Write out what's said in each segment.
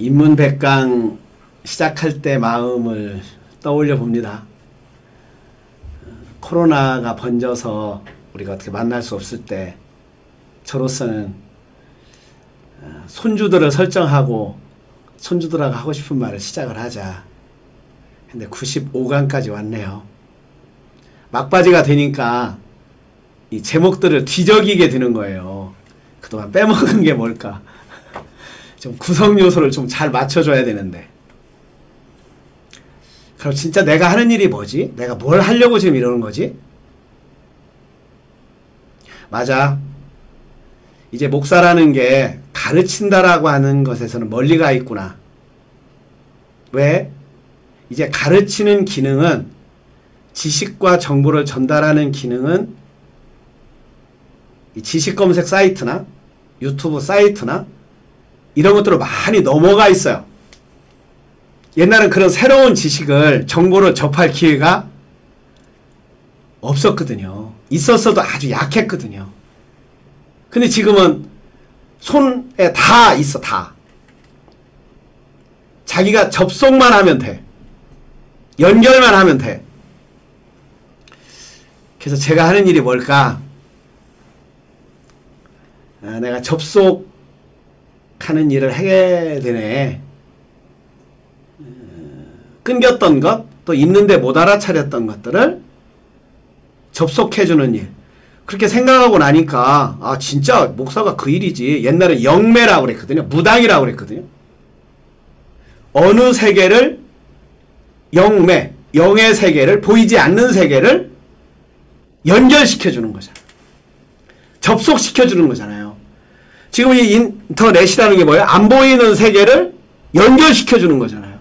인문백강 시작할 때 마음을 떠올려 봅니다. 코로나가 번져서 우리가 어떻게 만날 수 없을 때 저로서는 손주들을 설정하고 손주들하고 하고 싶은 말을 시작을 하자. 근데 95강까지 왔네요. 막바지가 되니까 이 제목들을 뒤적이게 되는 거예요. 그동안 빼먹은 게 뭘까? 좀 구성 요소를 좀 잘 맞춰줘야 되는데. 그럼 진짜 내가 하는 일이 뭐지? 내가 뭘 하려고 지금 이러는 거지? 맞아. 이제 목사라는 게 가르친다라고 하는 것에서는 멀리 가 있구나. 왜? 이제 가르치는 기능은, 지식과 정보를 전달하는 기능은 이 지식 검색 사이트나 유튜브 사이트나 이런 것들로 많이 넘어가 있어요. 옛날엔 그런 새로운 지식을, 정보를 접할 기회가 없었거든요. 있었어도 아주 약했거든요. 근데 지금은 손에 다 있어, 다. 자기가 접속만 하면 돼. 연결만 하면 돼. 그래서 제가 하는 일이 뭘까? 내가 접속하는 일을 하게 되네. 끊겼던 것, 또 있는데 못 알아차렸던 것들을 접속해주는 일. 그렇게 생각하고 나니까 아 진짜 목사가 그 일이지. 옛날에 영매라고 그랬거든요. 무당이라고 그랬거든요. 어느 세계를 영매, 영의 세계를, 보이지 않는 세계를 연결시켜주는 거잖아요. 접속시켜주는 거잖아요. 지금 이 인터넷이라는 게 뭐예요? 안 보이는 세계를 연결시켜주는 거잖아요.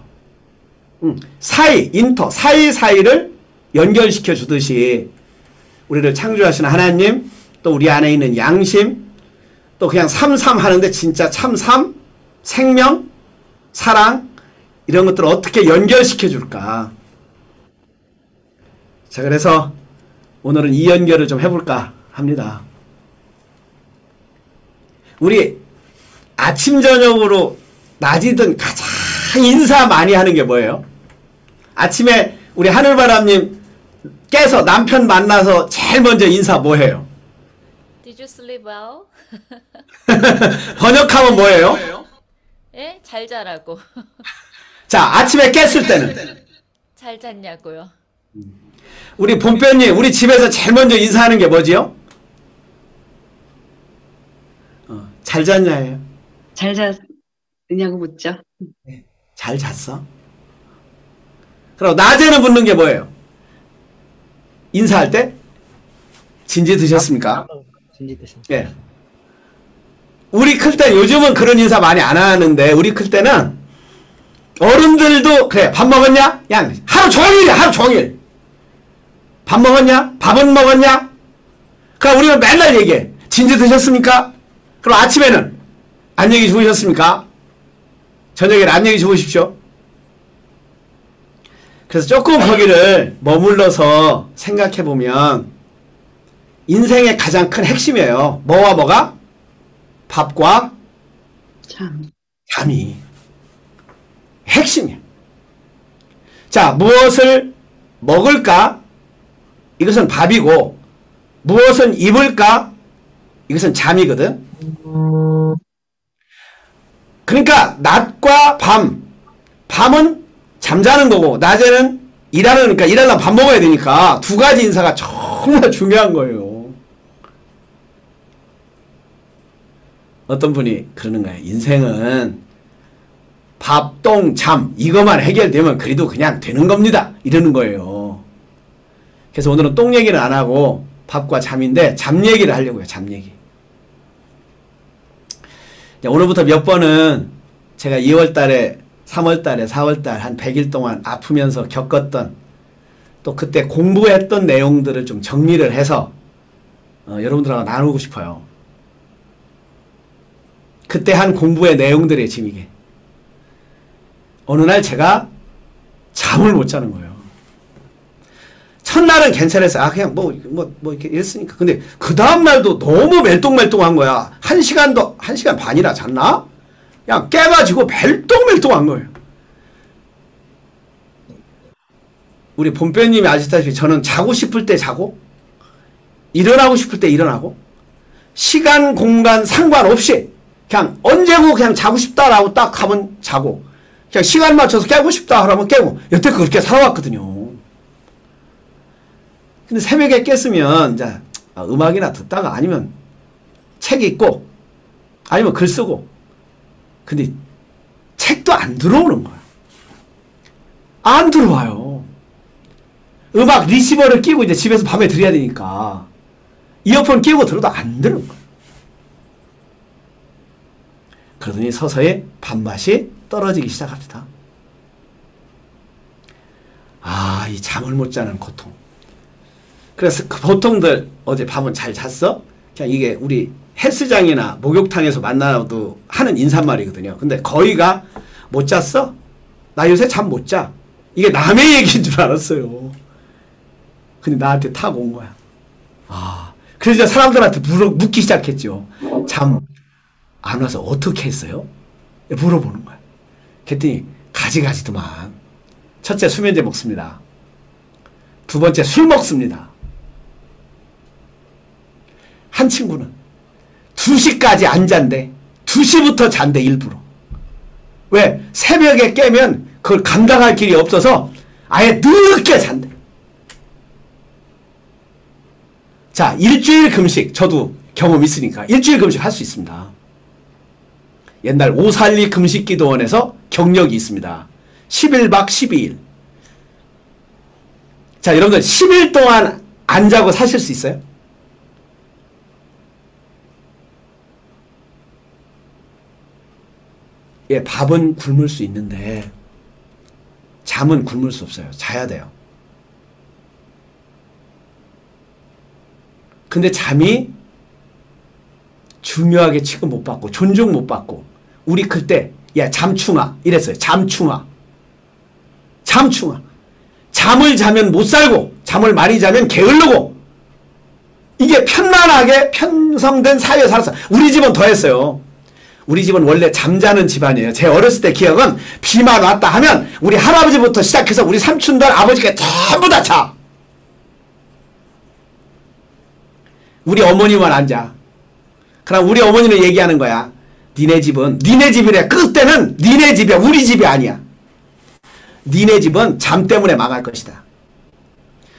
사이사이를 연결시켜주듯이 우리를 창조하시는 하나님, 또 우리 안에 있는 양심, 또 그냥 삼삼 하는데 진짜 참삼, 생명, 사랑 이런 것들을 어떻게 연결시켜 줄까? 자, 그래서 오늘은 이 연결을 좀 해볼까 합니다. 우리 아침 저녁으로 낮이든 가장 인사 많이 하는 게 뭐예요? 아침에 우리 하늘바람님 깨서 남편 만나서 제일 먼저 인사 뭐 해요? Did you sleep well? 번역하면 뭐예요? 예? 잘 자라고. 자, 아침에 깼을 때는 잘 잤냐고요. 우리 본편님, 우리 집에서 제일 먼저 인사하는 게 뭐지요? 잘 잤냐예요? 잘 잤냐고 묻죠. 잘 잤어? 그럼 낮에는 묻는 게 뭐예요? 인사할 때? 진지 드셨습니까? 진지 드셨습니까? 예. 우리 클 때 요즘은 그런 인사 많이 안 하는데 우리 클 때는 어른들도 그래 밥 먹었냐? 야 하루 종일이야 하루 종일. 밥 먹었냐? 밥은 먹었냐? 그럼 우리는 맨날 얘기해. 진지 드셨습니까? 그럼 아침에는 안녕히 주무셨습니까? 저녁에는 안녕히 주무십시오. 그래서 조금 거기를 머물러서 생각해보면 인생의 가장 큰 핵심이에요. 뭐와 뭐가? 밥과 잠이 핵심이에요. 자, 무엇을 먹을까? 이것은 밥이고 무엇은 입을까? 이것은 잠이거든. 그러니까 낮과 밤은 잠자는 거고 낮에는 일하니까 일하려면 밥 먹어야 되니까 두 가지 인사가 정말 중요한 거예요. 어떤 분이 그러는 거예요. 인생은 밥, 똥, 잠 이것만 해결되면 그래도 그냥 되는 겁니다. 이러는 거예요. 그래서 오늘은 똥 얘기는 안 하고 밥과 잠인데 잠 얘기를 하려고요. 잠 얘기. 오늘부터 몇 번은 제가 2월달에 3월달에 4월달 한 100일 동안 아프면서 겪었던 또 그때 공부했던 내용들을 좀 정리를 해서 여러분들하고 나누고 싶어요. 그때 한 공부의 내용들이 지금 이게 어느 날 제가 잠을 못 자는 거예요. 첫날은 괜찮았어요. 아 그냥 뭐 이렇게 이랬으니까. 근데 그 다음날도 너무 멜똥멜똥한 거야. 1시간 반이나 잤나? 그냥 깨가지고 멜똥멜똥한 거예요. 우리 본배님이 아시다시피 저는 자고 싶을 때 자고 일어나고 싶을 때 일어나고 시간 공간 상관없이 그냥 언제고 그냥 자고 싶다라고 딱 하면 자고 그냥 시간 맞춰서 깨고 싶다 하라면 깨고 여태 그렇게 살아왔거든요. 근데 새벽에 깼으면 이제 음악이나 듣다가 아니면 책 읽고 아니면 글 쓰고 근데 책도 안 들어오는 거야. 안 들어와요. 음악 리시버를 끼고 이제 집에서 밤에 들어야 되니까 이어폰 끼고 들어도 안 들은 거야. 그러더니 서서히 밥맛이 떨어지기 시작합니다. 아, 이 잠을 못 자는 고통. 그래서 보통들 어제 밤은 잘 잤어? 그냥 이게 우리 헬스장이나 목욕탕에서 만나도 하는 인사말이거든요. 근데 거의가 못 잤어? 나 요새 잠 못 자. 이게 남의 얘기인 줄 알았어요. 근데 나한테 타고 온 거야. 아, 그래서 사람들한테 묻기 시작했죠. 잠 안 와서 어떻게 했어요? 물어보는 거야. 그랬더니 가지가지더만. 첫째 수면제 먹습니다. 두 번째 술 먹습니다. 한 친구는 2시까지 안 잔대. 2시부터 잔대 일부러. 왜? 새벽에 깨면 그걸 감당할 길이 없어서 아예 늦게 잔대. 자, 일주일 금식. 저도 경험 있으니까 일주일 금식 할 수 있습니다. 옛날 542 금식기도원에서 경력이 있습니다. 11박 12일. 자, 여러분들 10일 동안 안 자고 사실 수 있어요? 예, 밥은 굶을 수 있는데 잠은 굶을 수 없어요. 자야 돼요. 근데 잠이 중요하게 취급 못 받고 존중 못 받고 우리 클 때 야 잠충아 이랬어요. 잠충아. 잠충아. 잠을 자면 못 살고 잠을 많이 자면 게을르고 이게 편만하게 편성된 사회에 살았어. 우리 집은 더했어요. 우리 집은 원래 잠자는 집안이에요. 제 어렸을 때 기억은 비만 왔다 하면 우리 할아버지부터 시작해서 우리 삼촌들 아버지가 전부 다 자. 우리 어머니만 앉아. 그럼 우리 어머니는 얘기하는 거야. 니네 집은 니네 집이래. 그때는 니네 집이야. 우리 집이 아니야. 니네 집은 잠 때문에 망할 것이다.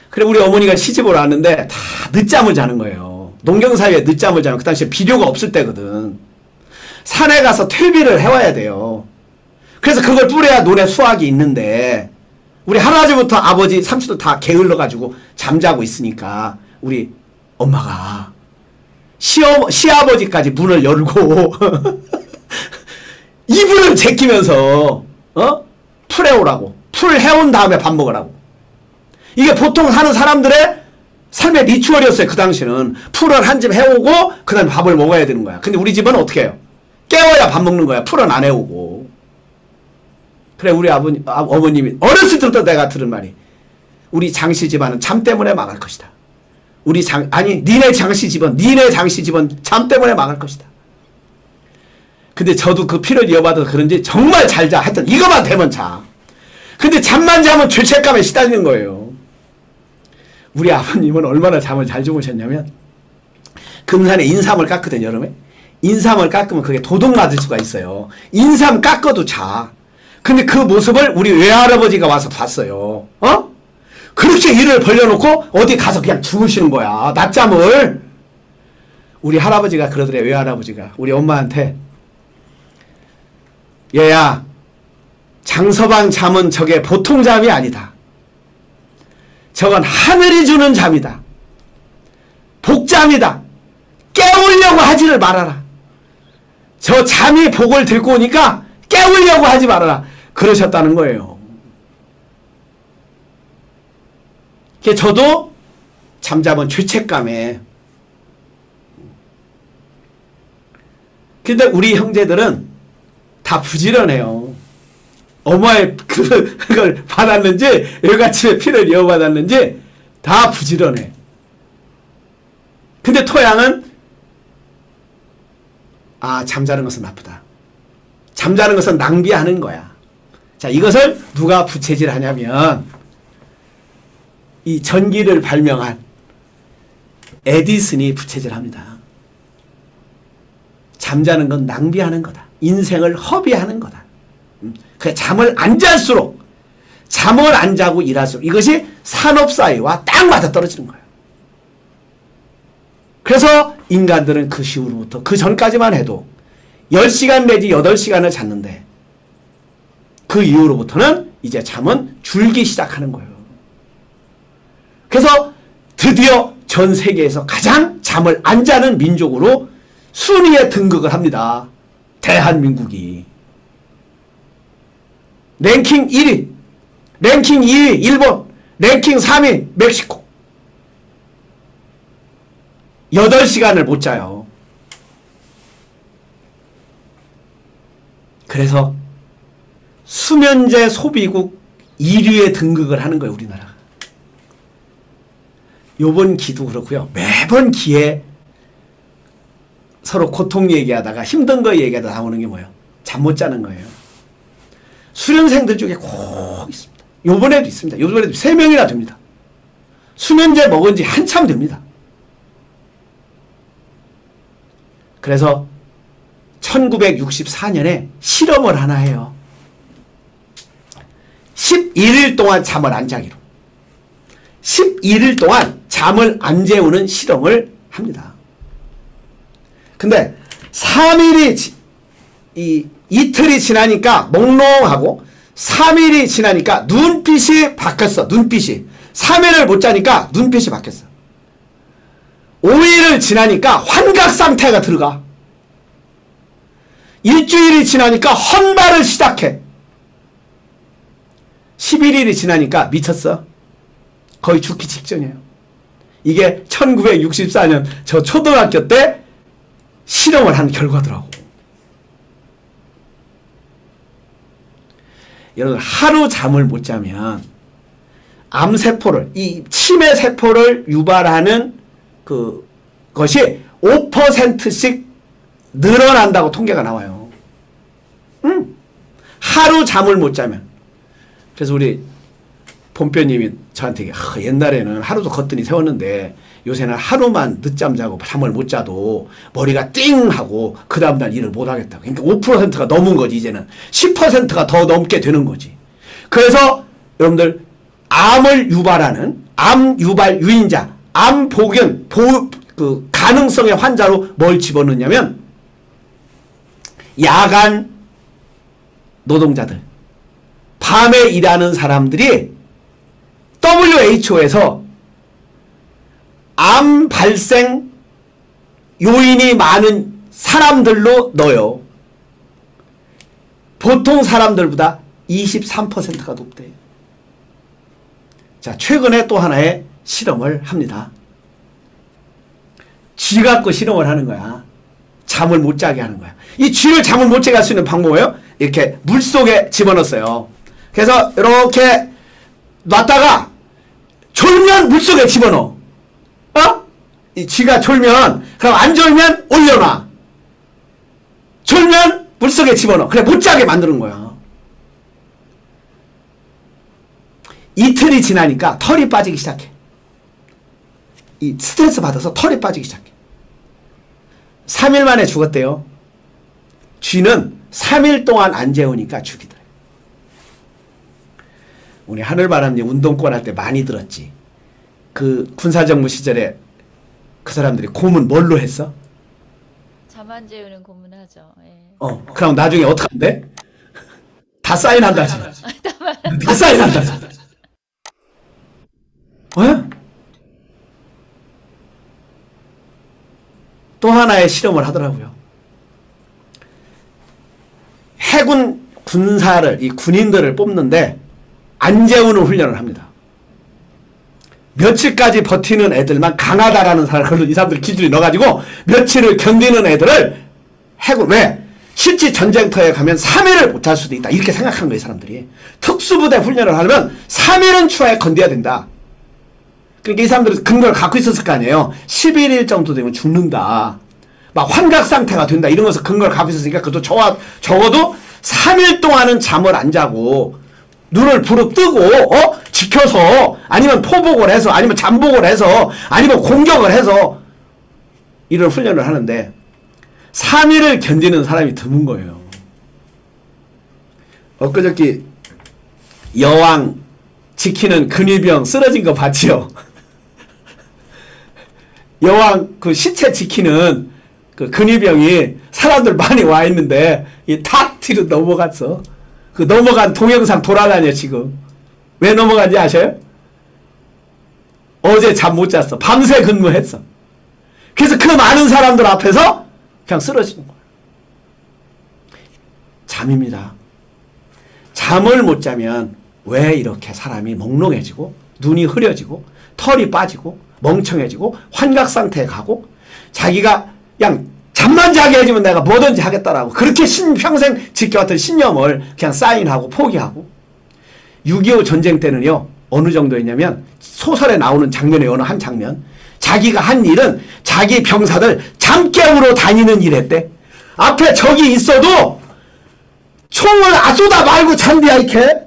그래 우리 어머니가 시집을 왔는데 다 늦잠을 자는 거예요. 농경사회에 늦잠을 자면 그 당시에 비료가 없을 때거든. 산에 가서 퇴비를 해와야 돼요. 그래서 그걸 뿌려야 논에 수확이 있는데 우리 할아버지부터 아버지 삼촌도 다 게을러가지고 잠자고 있으니까 우리 엄마가 시아버지까지 문을 열고 이불을 제끼면서 풀 해오라고. 풀 해온 다음에 밥 먹으라고. 이게 보통 하는 사람들의 삶의 리추얼이었어요. 그 당시는 풀을 한 집 해오고 그 다음에 밥을 먹어야 되는 거야. 근데 우리 집은 어떻게 해요? 깨워야 밥 먹는 거야. 풀은 안 해오고. 그래 우리 어머님이 어렸을 때부터 내가 들은 말이 우리 장씨 집안은 잠 때문에 망할 것이다. 니네 장씨 집은 잠 때문에 망할 것이다. 근데 저도 그 피를 이어받아서 그런지 정말 잘 자. 하여튼 이거만 되면 자. 근데 잠만 자면 죄책감에 시달리는 거예요. 우리 아버님은 얼마나 잠을 잘 주무셨냐면 금산에 인삼을 깎거든 여름에. 인삼을 깎으면 그게 도둑 맞을 수가 있어요. 인삼 깎아도 자. 근데 그 모습을 우리 외할아버지가 와서 봤어요. 그렇게 일을 벌려놓고 어디 가서 그냥 주무시는 거야. 낮잠을. 우리 할아버지가 그러더래. 외할아버지가 우리 엄마한테 얘야 장서방 잠은 저게 보통 잠이 아니다. 저건 하늘이 주는 잠이다. 복잠이다. 깨우려고 하지를 말아라. 저 잠이 복을 들고 오니까 깨우려고 하지 말아라. 그러셨다는 거예요. 저도 잠자면 죄책감에. 근데 우리 형제들은 다 부지런해요. 엄마의 그걸 받았는지 열가침에 피를 이어받았는지 다 부지런해. 근데 토양은 잠자는 것은 나쁘다. 잠자는 것은 낭비하는 거야. 자, 이것을 누가 부채질하냐면 이 전기를 발명한 에디슨이 부채질합니다. 잠자는 건 낭비하는 거다. 인생을 허비하는 거다. 그래, 잠을 안 잘수록, 잠을 안 자고 일할수록 이것이 산업사회와 딱 맞아떨어지는 거예요. 그래서 인간들은 그 시후로부터, 그 전까지만 해도 10시간 내지 8시간을 잤는데 그 이후로부터는 이제 잠은 줄기 시작하는 거예요. 그래서 드디어 전 세계에서 가장 잠을 안 자는 민족으로 순위에 등극을 합니다. 대한민국이. 랭킹 1위, 랭킹 2위 일본, 랭킹 3위 멕시코. 8시간을 못 자요. 그래서 수면제 소비국 1위에 등극을 하는 거예요, 우리나라가. 요번 기도 그렇고요. 매번 기에 서로 고통 얘기하다가 힘든 거 얘기하다가 나오는 게 뭐예요? 잠 못 자는 거예요. 수련생들 중에 꼭 있습니다. 요번에도 있습니다. 요번에도 3명이나 됩니다. 수면제 먹은 지 한참 됩니다. 그래서 1964년에 실험을 하나 해요. 11일 동안 잠을 안 자기로. 11일 동안 잠을 안 재우는 실험을 합니다. 근데 3일이 이틀이 지나니까 몽롱하고 3일이 지나니까 눈빛이 바뀌었어. 눈빛이. 3일을 못 자니까 눈빛이 바뀌었어. 5일을 지나니까 환각 상태가 들어가. 일주일이 지나니까 헌발을 시작해. 11일이 지나니까 미쳤어. 거의 죽기 직전이에요. 이게 1964년 저 초등학교 때 실험을 한 결과더라고. 여러분, 하루 잠을 못 자면 암세포를, 이 치매세포를 유발하는 그것이 5%씩 늘어난다고 통계가 나와요. 하루 잠을 못 자면. 그래서 우리 본표님이 저한테 옛날에는 하루도 거뜬히 세웠는데 요새는 하루만 늦잠 자고 잠을 못 자도 머리가 띵 하고 그 다음날 일을 못 하겠다. 그러니까 5%가 넘은 거지. 이제는 10%가 더 넘게 되는 거지. 그래서 여러분들 암을 유발하는 암 유발 유인자, 암 보균 그 가능성의 환자로 뭘 집어넣냐면 야간 노동자들, 밤에 일하는 사람들이 WHO에서 암 발생 요인이 많은 사람들로 넣어요. 보통 사람들보다 23%가 높대요. 자, 최근에 또 하나의 실험을 합니다. 쥐 갖고 실험을 하는 거야. 잠을 못 자게 하는 거야. 이 쥐를 잠을 못 자게 할 수 있는 방법이에요. 이렇게 물속에 집어넣었어요. 그래서 이렇게 놨다가 졸면 물속에 집어넣어. 이 쥐가 졸면, 그럼 안 졸면 올려놔. 졸면 물속에 집어넣어. 그래, 못 자게 만드는 거야. 이틀이 지나니까 털이 빠지기 시작해. 이 스트레스 받아서 털이 빠지기 시작해. 3일 만에 죽었대요. 쥐는 3일 동안 안 재우니까 죽이더래. 우리 하늘바람님 운동권 할 때 많이 들었지. 그 군사정부 시절에 그 사람들이 고문 뭘로 했어? 잠 안 재우는 고문하죠. 예. 그럼 나중에 어떡한대? 다 사인한다지. 다 사인한다지. 또 하나의 실험을 하더라고요. 해군 군사를, 이 군인들을 뽑는데 안 재우는 훈련을 합니다. 며칠까지 버티는 애들만 강하다라는 사람을 이 사람들 기준에 넣어가지고 며칠을 견디는 애들을 해군, 왜? 실제 전쟁터에 가면 3일을 못 잘 수도 있다. 이렇게 생각한 거예요, 사람들이. 특수부대 훈련을 하려면 3일은 추하에 건뎌야 된다. 그러니까 이 사람들은 근거를 갖고 있었을 거 아니에요. 11일 정도 되면 죽는다. 막 환각 상태가 된다. 이런 것을 근거를 갖고 있었으니까 그것도 적어도 3일 동안은 잠을 안 자고 눈을 부릅뜨고 지켜서 아니면 포복을 해서 아니면 잠복을 해서 아니면 공격을 해서 이런 훈련을 하는데 3일을 견디는 사람이 드문 거예요. 엊그저께 여왕 지키는 근위병 쓰러진 거 봤지요? 여왕 그 시체 지키는 그 근위병이 사람들 많이 와 있는데 이 탁 뒤로 넘어갔어. 그 넘어간 동영상 돌아다녀 지금. 왜 넘어간지 아셔요? 어제 잠 못 잤어. 밤새 근무했어. 그래서 그 많은 사람들 앞에서 그냥 쓰러지는 거예요. 잠입니다. 잠을 못 자면 왜 이렇게 사람이 몽롱해지고 눈이 흐려지고 털이 빠지고 멍청해지고 환각 상태에 가고 자기가 그냥 잠만 자게 해주면 내가 뭐든지 하겠다라고 그렇게 평생 지켜왔던 신념을 그냥 사인하고 포기하고 6.25 전쟁 때는요 어느 정도였냐면 소설에 나오는 장면의 어느 한 장면 자기가 한 일은 자기 병사들 잠 깨우러 다니는 일 했대. 앞에 적이 있어도 총을 쏘다 말고 잔디야 이렇게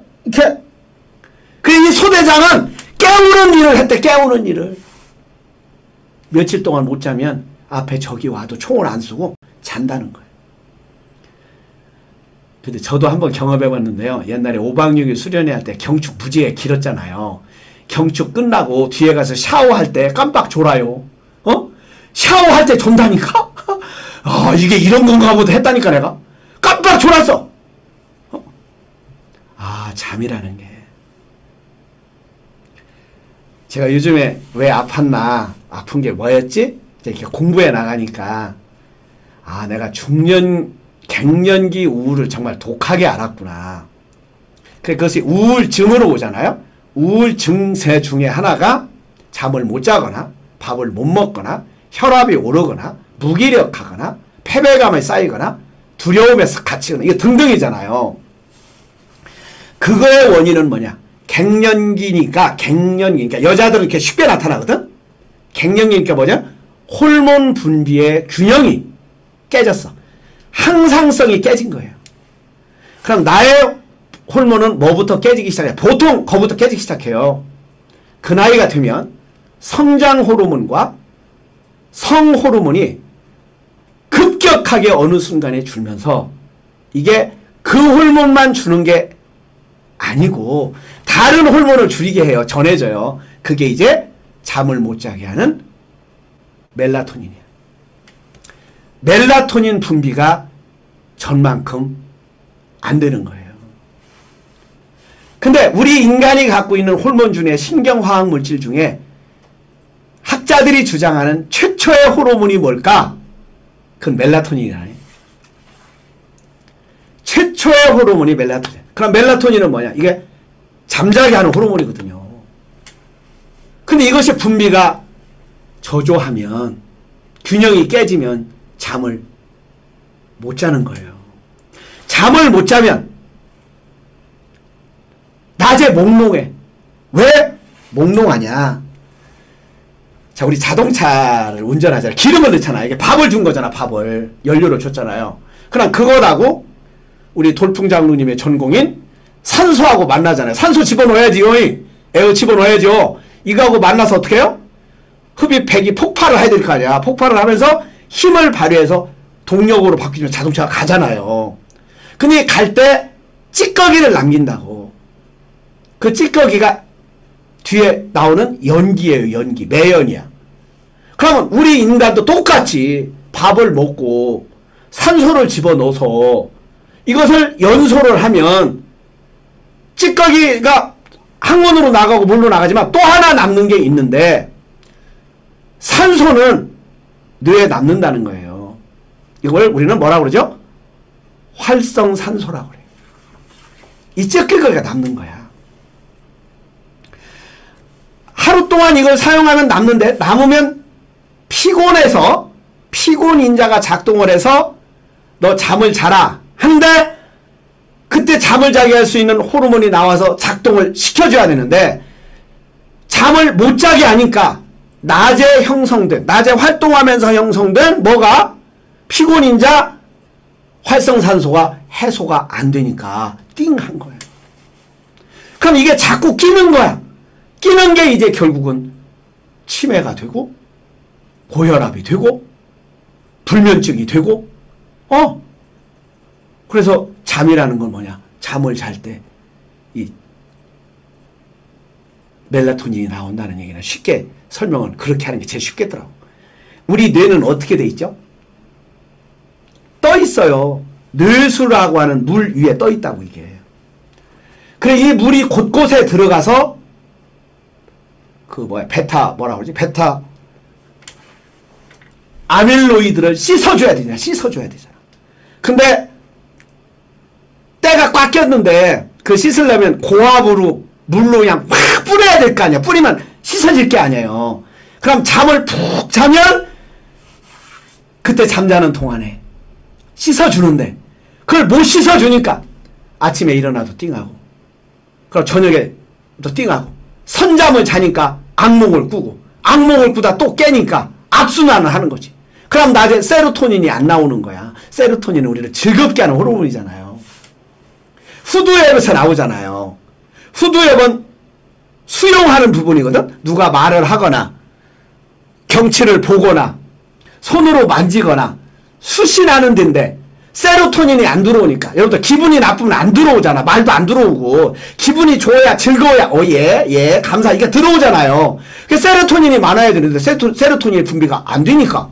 그래 이 소대장은 깨우는 일을 했대. 깨우는 일을 며칠 동안 못 자면 앞에 적이 와도 총을 안 쏘고 잔다는 거예요. 근데 저도 한번 경험해 봤는데요. 옛날에 5박 6일 수련회 때 경축 무지개 길었잖아요. 경축 끝나고 뒤에 가서 샤워할 때 깜빡 졸아요. 샤워할 때 존다니까? 아, 이게 이런 건가 보다 했다니까 내가. 깜빡 졸았어. 아, 잠이라는 게. 제가 요즘에 왜 아팠나? 아픈 게 뭐였지? 이렇게 공부해 나가니까 아, 내가 갱년기 우울을 정말 독하게 알았구나. 그것이 우울증으로 오잖아요. 우울 증세 중에 하나가 잠을 못 자거나 밥을 못 먹거나 혈압이 오르거나 무기력하거나 패배감에 쌓이거나 두려움에 갇히거나 이게 등등이잖아요. 그거의 원인은 뭐냐? 갱년기니까 여자들은 이렇게 쉽게 나타나거든. 갱년기니까 뭐냐? 호르몬 분비의 균형이 깨졌어. 항상성이 깨진 거예요. 그럼 나의 호르몬은 뭐부터 깨지기 시작해요? 보통 거부터 깨지기 시작해요. 그 나이가 되면 성장 호르몬과 성 호르몬이 급격하게 어느 순간에 줄면서 이게 그 호르몬만 주는 게 아니고 다른 호르몬을 줄이게 해요. 전해져요. 그게 이제 잠을 못 자게 하는 멜라토닌이에요. 멜라토닌 분비가 전만큼 안 되는 거예요. 근데 우리 인간이 갖고 있는 호르몬 중에 신경화학 물질 중에 학자들이 주장하는 최초의 호르몬이 뭘까? 그건 멜라토닌이라네. 최초의 호르몬이 멜라토닌. 그럼 멜라토닌은 뭐냐? 이게 잠자게 하는 호르몬이거든요. 근데 이것이 분비가 저조하면 균형이 깨지면 잠을 못 자는 거예요. 잠을 못 자면 낮에 몽롱해. 왜 몽롱하냐? 자, 우리 자동차를 운전하잖아요. 기름을 넣잖아요. 이게 밥을 준 거잖아. 밥을. 연료를 줬잖아요. 그럼 그거하고 우리 돌풍장로님의 전공인 산소하고 만나잖아요. 산소 집어넣어야지요. 에어 집어넣어야죠. 이거하고 만나서 어떻게 해요? 흡입팩이 폭발을 해야 될 거 아니야. 폭발을 하면서 힘을 발휘해서 동력으로 바뀌면 자동차가 가잖아요. 근데 갈 때 찌꺼기를 남긴다고. 그 찌꺼기가 뒤에 나오는 연기예요. 연기. 매연이야. 그러면 우리 인간도 똑같이 밥을 먹고 산소를 집어넣어서 이것을 연소를 하면 찌꺼기가 항문으로 나가고 물로 나가지만 또 하나 남는 게 있는데 산소는 뇌에 남는다는 거예요. 이걸 우리는 뭐라고 그러죠? 활성산소라고 그래요. 이 찌꺼기가 남는 거야. 하루 동안 이걸 사용하면 남는데 남으면 피곤해서 피곤인자가 작동을 해서 너 잠을 자라 한데 그때 잠을 자게 할 수 있는 호르몬이 나와서 작동을 시켜줘야 되는데 잠을 못 자게 하니까 낮에 형성된 낮에 활동하면서 형성된 뭐가 피곤인자 활성산소가 해소가 안 되니까 띵한 거예요. 그럼 이게 자꾸 끼는 거야. 끼는 게 이제 결국은 치매가 되고 고혈압이 되고 불면증이 되고 그래서 잠이라는 건 뭐냐? 잠을 잘 때 이 멜라토닌이 나온다는 얘기는 쉽게 설명은 그렇게 하는 게 제일 쉽겠더라고. 우리 뇌는 어떻게 돼 있죠? 떠 있어요. 뇌수라고 하는 물 위에 떠 있다고 이게. 그래 이 물이 곳곳에 들어가서 베타 뭐라고 그러지? 베타 아밀로이드를 씻어줘야 되잖아. 씻어줘야 되잖아. 근데 때가 꽉 꼈는데 그 씻으려면 고압으로 물로 그냥 확 뿌려야 될 거 아니야. 뿌리면 씻어질 게 아니에요. 그럼 잠을 푹 자면 그때 잠자는 동안에 씻어주는데 그걸 못 씻어주니까 아침에 일어나도 띵하고 그럼 저녁에 또 띵하고 선잠을 자니까 악몽을 꾸고 악몽을 꾸다 또 깨니까 악순환을 하는 거지. 그럼 낮에 세로토닌이 안 나오는 거야. 세로토닌은 우리를 즐겁게 하는 호르몬이잖아요. 후두엽에서 나오잖아요. 후두엽은 수용하는 부분이거든. 누가 말을 하거나 경치를 보거나 손으로 만지거나 수신하는 데인데 세로토닌이 안 들어오니까 여러분들 기분이 나쁘면 안 들어오잖아. 말도 안 들어오고 기분이 좋아야 즐거워야 예 감사 이게 들어오잖아요. 세로토닌이 많아야 되는데 세로토닌의 분비가 안 되니까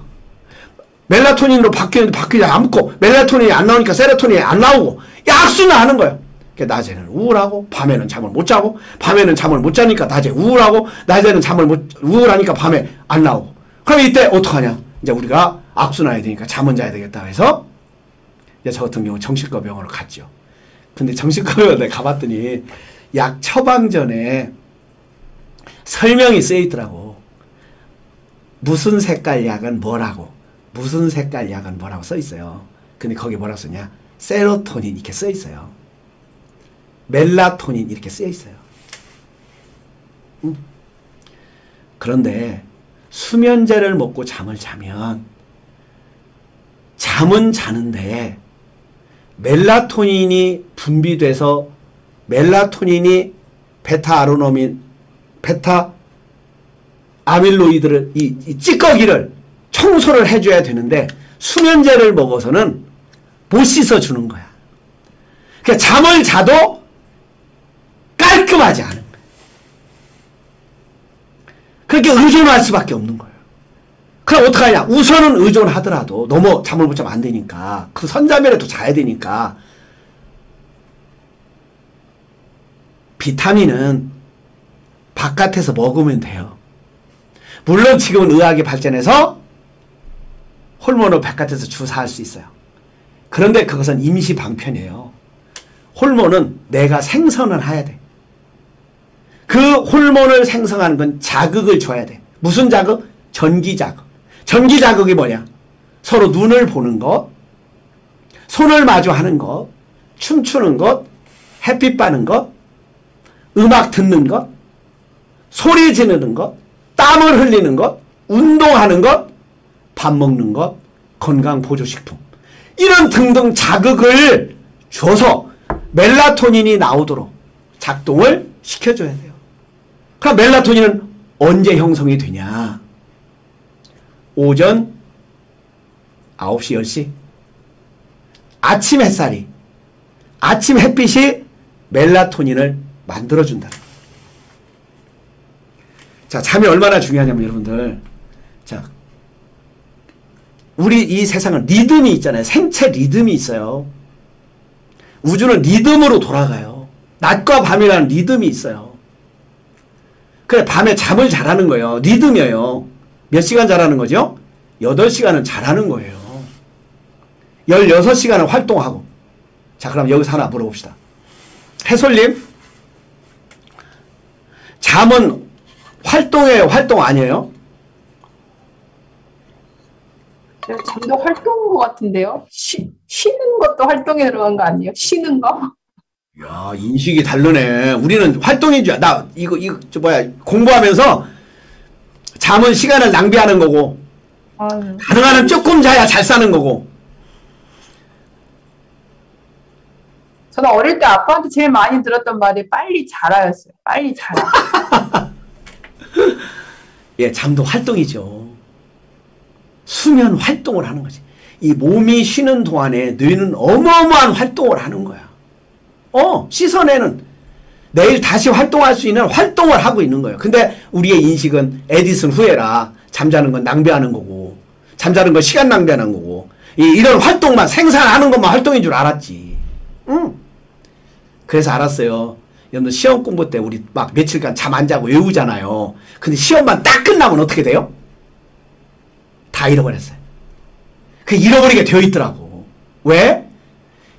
멜라토닌으로 바뀌는데 바뀌지 않고 멜라토닌이 안 나오니까 세로토닌이 안 나오고 악순환하는 거예요. 낮에는 우울하고 밤에는 잠을 못 자고 밤에는 잠을 못 자니까 낮에 우울하고 낮에는 우울하니까 밤에 안 나오고 그럼 이때 어떡하냐? 이제 우리가 악순환이 되니까 잠은 자야 되겠다 해서 이제 저 같은 경우 정신과 병원을 갔죠. 근데 정신과 병원에 가봤더니 약 처방전에 설명이 쓰여 있더라고. 무슨 색깔 약은 뭐라고 무슨 색깔 약은 뭐라고 써 있어요. 근데 거기 뭐라고 쓰냐? 세로토닌 이렇게 써 있어요. 멜라토닌 이렇게 쓰여 있어요. 그런데 수면제를 먹고 잠을 자면 잠은 자는데 멜라토닌이 분비돼서 멜라토닌이 베타 아밀로이드를 이 찌꺼기를 청소를 해줘야 되는데 수면제를 먹어서는 못 씻어주는 거야. 그러니까 잠을 자도 깔끔하지 않은 거예요. 그렇게 의존할 수밖에 없는 거예요. 그럼 어떡하냐? 우선은 의존하더라도 너무 잠을 못 자면 안 되니까 그 선잠이라도 자야 되니까 비타민은 바깥에서 먹으면 돼요. 물론 지금은 의학이 발전해서 호르몬을 바깥에서 주사할 수 있어요. 그런데 그것은 임시 방편이에요. 호르몬은 내가 생성을 해야 돼. 그 호르몬을 생성하는 건 자극을 줘야 돼. 무슨 자극? 전기 자극. 전기 자극이 뭐냐? 서로 눈을 보는 것, 손을 마주하는 것, 춤추는 것, 햇빛 받는 것, 음악 듣는 것, 소리 지르는 것, 땀을 흘리는 것, 운동하는 것, 밥 먹는 것, 건강 보조식품 이런 등등 자극을 줘서 멜라토닌이 나오도록 작동을 시켜줘야 돼요. 그럼 멜라토닌은 언제 형성이 되냐? 오전 9시, 10시 아침 햇살이 아침 햇빛이 멜라토닌을 만들어준다. 자, 잠이 얼마나 중요하냐면 여러분들 자, 우리 이 세상은 리듬이 있잖아요. 생체 리듬이 있어요. 우주는 리듬으로 돌아가요. 낮과 밤이라는 리듬이 있어요. 그래 밤에 잠을 자라는 거예요. 리듬이에요. 몇 시간 자라는 거죠? 8시간은 자라는 거예요. 16시간은 활동하고. 자, 그럼 여기서 하나 물어봅시다. 해솔님, 잠은 활동이에요? 활동 아니에요? 잠도 활동인 것 같은데요? 쉬는 것도 활동에 들어간 거 아니에요? 쉬는 거? 야, 인식이 다르네. 우리는 활동인 줄, 공부하면서 잠은 시간을 낭비하는 거고, 가능한 한 조금 자야 잘 사는 거고. 저는 어릴 때 아빠한테 제일 많이 들었던 말이 빨리 자라였어요. 빨리 자라. 예, 잠도 활동이죠. 수면 활동을 하는 거지. 이 몸이 쉬는 동안에 뇌는 어마어마한 활동을 하는 거야. 씻어내는, 내일 다시 활동할 수 있는 활동을 하고 있는 거예요. 근데 우리의 인식은 에디슨 후에라. 잠자는 건 낭비하는 거고, 잠자는 건 시간 낭비하는 거고, 이런 활동만, 생산하는 것만 활동인 줄 알았지. 그래서 알았어요. 여러분 시험 공부 때 우리 막 며칠간 잠 안 자고 외우잖아요. 근데 시험만 딱 끝나면 어떻게 돼요? 다 잃어버렸어요. 그 잃어버리게 되어 있더라고. 왜?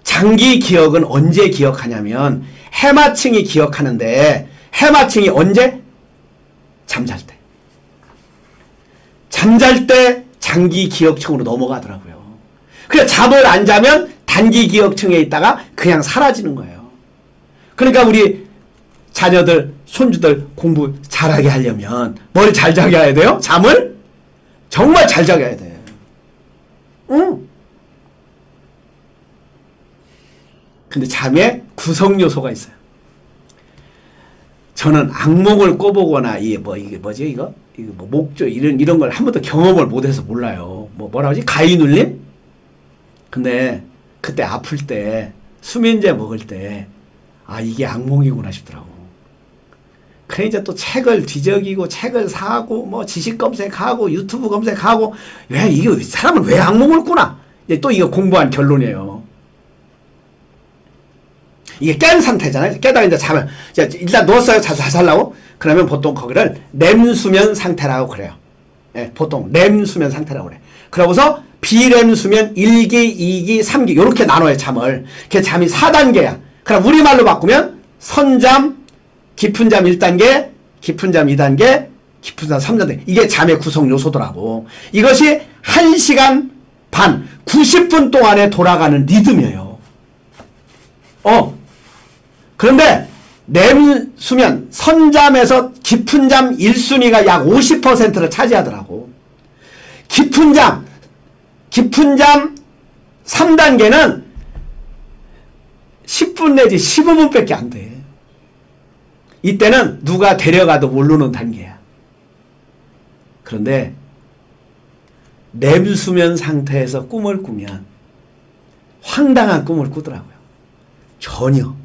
장기 기억은 언제 기억하냐면 해마층이 기억하는데, 해마층이 언제? 잠잘 때. 잠잘 때 장기 기억층으로 넘어가더라고요. 그래서 잠을 안 자면 단기 기억층에 있다가 그냥 사라지는 거예요. 그러니까 우리 자녀들, 손주들 공부 잘하게 하려면 뭘 잘 자게 해야 돼요? 잠을 정말 잘 자게 해야 돼요. 근데 잠에 구성 요소가 있어요. 저는 악몽을 꿔보거나 이게 뭐지 이거 뭐 목조 이런 걸 한 번도 경험을 못해서 몰라요. 뭐라 하지? 가위 눌림? 근데 그때 아플 때 수면제 먹을 때 이게 악몽이구나 싶더라고. 그래 이제 또 책을 뒤적이고 책을 사고 뭐 지식 검색하고 유튜브 검색하고 이게 사람은 왜 악몽을 꾸나? 이제 또 이거 공부한 결론이에요. 이게 깬 상태잖아요. 깨다가 이제 자면 일단 누웠어요. 자살라고? 그러면 보통 거기를 렘수면 상태라고 그래요. 예, 보통 렘수면 상태라고 그래. 그러고서 비렘수면 1기, 2기, 3기 이렇게 나눠요. 잠을. 그게 잠이 4단계야. 그럼 우리말로 바꾸면 선잠, 깊은 잠 1단계, 깊은 잠 2단계, 깊은 잠 3단계. 이게 잠의 구성 요소더라고. 이것이 1시간 반, 90분 동안에 돌아가는 리듬이에요. 그런데 렘수면, 선잠에서 깊은 잠 1순위가 약 50%를 차지하더라고. 깊은 잠 3단계는 10분 내지 15분밖에 안 돼. 이때는 누가 데려가도 모르는 단계야. 그런데 렘수면 상태에서 꿈을 꾸면 황당한 꿈을 꾸더라고요. 전혀.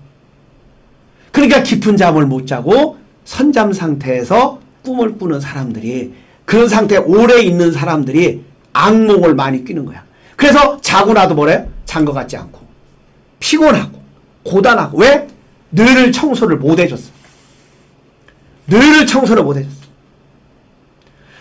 그러니까 깊은 잠을 못 자고 선잠 상태에서 꿈을 꾸는 사람들이, 그런 상태에 오래 있는 사람들이 악몽을 많이 꾸는 거야. 그래서 자고 나도 뭐래? 잔 것 같지 않고 피곤하고 고단하고. 왜? 뇌를 청소를 못 해줬어. 뇌를 청소를 못 해줬어.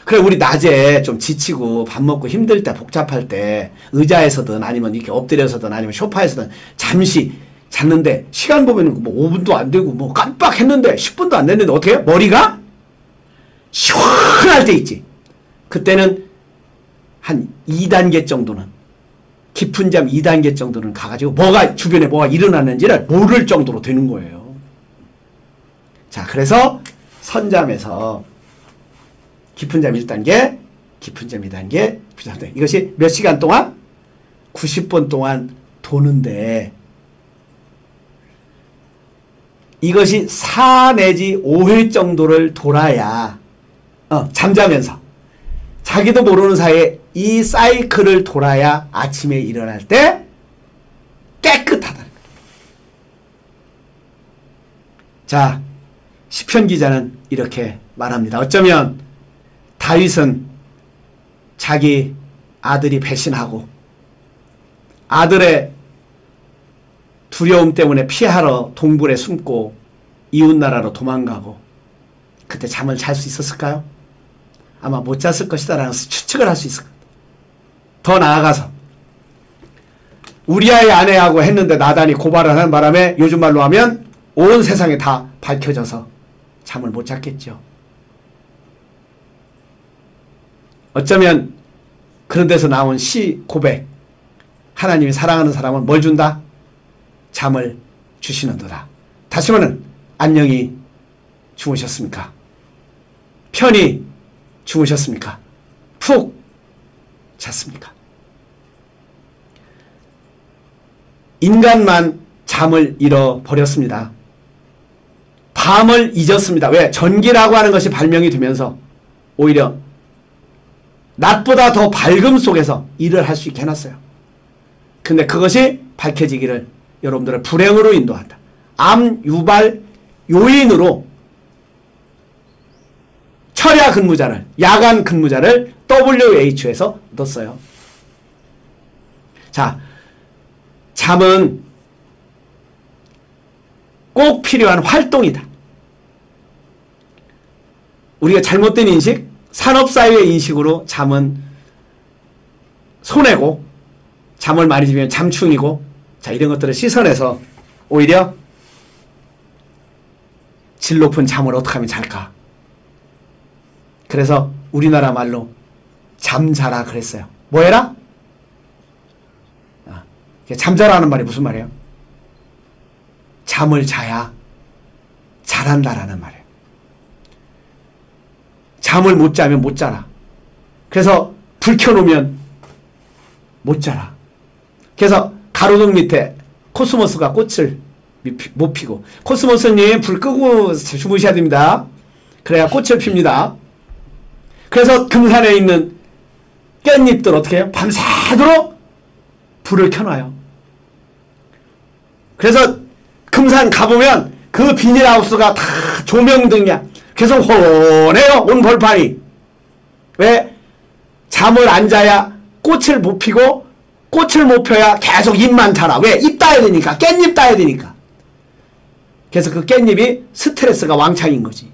그래 우리 낮에 좀 지치고 밥 먹고 힘들 때, 복잡할 때 의자에서든 아니면 이렇게 엎드려서든 아니면 소파에서든 잠시 잤는데 시간 보면 뭐 5분도 안 되고 뭐 깜빡했는데 10분도 안 됐는데 어떻게 해요? 머리가 시원할 때 있지. 그때는 한 2단계 정도는, 깊은 잠 2단계 정도는 가가지고 주변에 뭐가 일어났는지를 모를 정도로 되는 거예요. 자, 그래서 선잠에서 깊은 잠 1단계, 깊은 잠 2단계, 이것이 몇 시간 동안? 90분 동안 도는데, 이것이 4 내지 5회 정도를 돌아야 잠자면서 자기도 모르는 사이에 이 사이클을 돌아야 아침에 일어날 때 깨끗하다. 자, 시편 기자는 이렇게 말합니다. 어쩌면 다윗은 자기 아들이 배신하고 아들의 두려움 때문에 피하러 동굴에 숨고 이웃나라로 도망가고 그때 잠을 잘 수 있었을까요? 아마 못 잤을 것이다 라는 추측을 할 수 있을 겁니다. 더 나아가서 우리아의 아내하고 했는데 나단이 고발을 하는 바람에 요즘 말로 하면 온 세상에 다 밝혀져서 잠을 못 잤겠죠. 어쩌면 그런 데서 나온 시 고백, 하나님이 사랑하는 사람은 뭘 준다? 잠을 주시는도다. 다시 말하면 안녕히 주무셨습니까? 편히 주무셨습니까? 푹 잤습니까? 인간만 잠을 잃어버렸습니다. 밤을 잊었습니다. 왜? 전기라고 하는 것이 발명이 되면서 오히려 낮보다 더 밝음 속에서 일을 할 수 있게 해놨어요. 근데 그것이 밝혀지기를 여러분들의 불행으로 인도한다. 암 유발 요인으로 철야 근무자를, 야간 근무자를 WHO에서 넣었어요. 자, 잠은 꼭 필요한 활동이다. 우리가 잘못된 인식, 산업사회의 인식으로 잠은 손해고, 잠을 많이 자면 잠충이고, 자, 이런 것들을 씻어내서 오히려 질 높은 잠을 어떻게 하면 잘까? 그래서 우리나라 말로 잠자라 그랬어요. 뭐 해라? 잠자라는 말이 무슨 말이에요? 잠을 자야 잘한다라는 말이에요. 잠을 못 자면 못 자라. 그래서 불 켜놓으면 못 자라. 그래서 가로등 밑에 코스모스가 꽃을 못 피고, 코스모스님 불 끄고 주무셔야 됩니다. 그래야 꽃을 핍니다. 그래서 금산에 있는 깻잎들 어떻게 해요? 밤새도록 불을 켜놔요. 그래서 금산 가보면 그 비닐하우스가 다 조명등이야. 계속 혼해요. 온 벌판이. 왜? 잠을 안 자야 꽃을 못 피고, 꽃을 못 펴야 계속 잎만 자라. 왜? 잎 따야 되니까. 깻잎 따야 되니까. 그래서 그 깻잎이 스트레스가 왕창인 거지.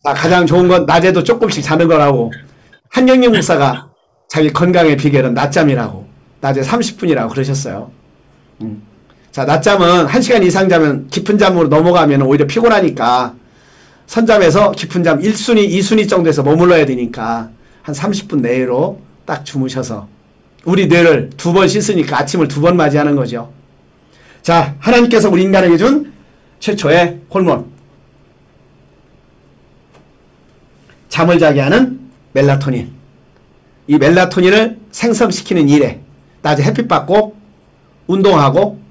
자, 가장 좋은 건 낮에도 조금씩 자는 거라고. 한경영 목사가 자기 건강의 비결은 낮잠이라고. 낮에 30분이라고 그러셨어요. 자, 낮잠은 1시간 이상 자면 깊은 잠으로 넘어가면 오히려 피곤하니까 선잠에서 깊은 잠 1순위, 2순위 정도에서 머물러야 되니까 한 30분 내로 딱 주무셔서 우리 뇌를 2번 씻으니까 아침을 2번 맞이하는 거죠. 자, 하나님께서 우리 인간에게 준 최초의 호르몬. 잠을 자게 하는 멜라토닌. 이 멜라토닌을 생성시키는 일에 낮에 햇빛 받고 운동하고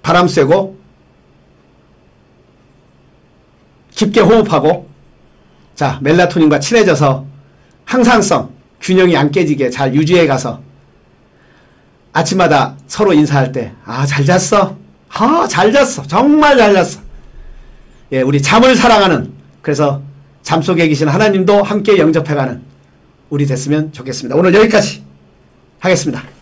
바람 쐬고 깊게 호흡하고, 자, 멜라토닌과 친해져서 항상성, 균형이 안 깨지게 잘 유지해 가서 아침마다 서로 인사할 때, 아, 잘 잤어. 아, 잘 잤어. 정말 잘 잤어. 예, 우리 잠을 사랑하는, 그래서 잠 속에 계신 하나님도 함께 영접해가는 우리 됐으면 좋겠습니다. 오늘 여기까지 하겠습니다.